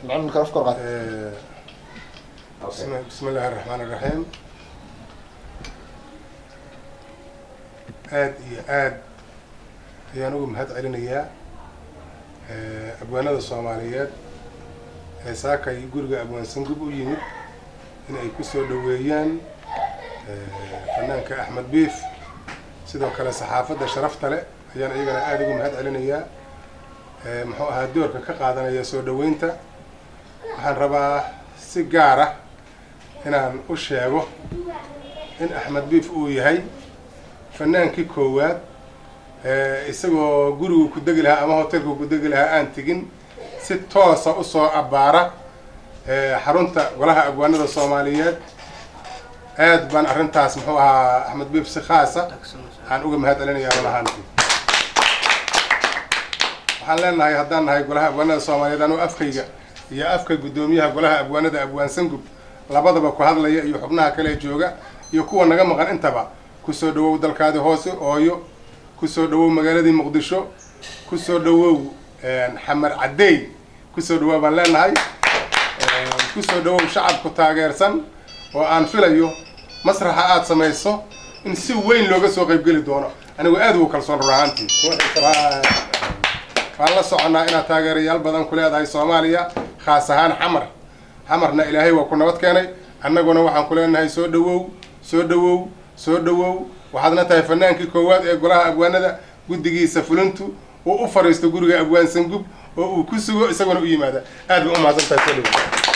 نعم كيف قرأت بسم الله الرحمن الرحيم aad ayaan ugu mahad celinayaa abwaanada Soomaaliyeed ee saakay guriga abwaan Sangub u yimid in ay ku soo dhaweeyaan fanaanka Axmed Biif sidoo kale saxaafadda sharafta leh ayaan iyagana aad ugu mahad celinayaa muxuu ahaa doorka ka qaadanaya soo dhaweynta waxaan rabaa si gaar ah inaan u sheego in Axmed Biif uu yahay fanaankii koowaad isagoo gurigu ku degi lahaa ama hotelku ku degi lahaa aan tigin si toosa u soo abaara xarunta golaha abwaanada Soomaaliyeed aad baan arrintaas muxuu ahaa Axmed Biif si khaas ah aan uga mahad celinayaa walahaantii waxaan leenahay haddaan nahay golaha abwaanada Soomaaliyeed anoo afkayga iyo afka gudoomiyaha golaha abwaanada abwaan Sangub labadaba ku hadlaya iyo xubnaha kale jooga iyo kuwa naga maqan intaba ku soo dhawow dalkaadi hoose ooyo ku soo dhawow magaaladii Muqdisho ku soo dhawow xamar cadeey ku soo dhawow baan leenahay ku soo dhawow shacabku taageersan oo aan filayo masraxa aad samayso in si weyn looga soo qayb gali doono anigu aad ugu kalsoon ruuxaantii waan la soconaa inaad taageerayaal badan ku leedahay Soomaaliya khaas ahaan xamarna ilaahay waa ku nabad keenay annaguna waxaan ku leenahay soo dhawow waxaadna tahay fanaankii koowaad ee golaha abwaanada guddigiisa fulintu oo u fariisto guriga abwaan Sangub oo uu ku sugo isaguna u yimaada aad u mahadsantahay soo dhawow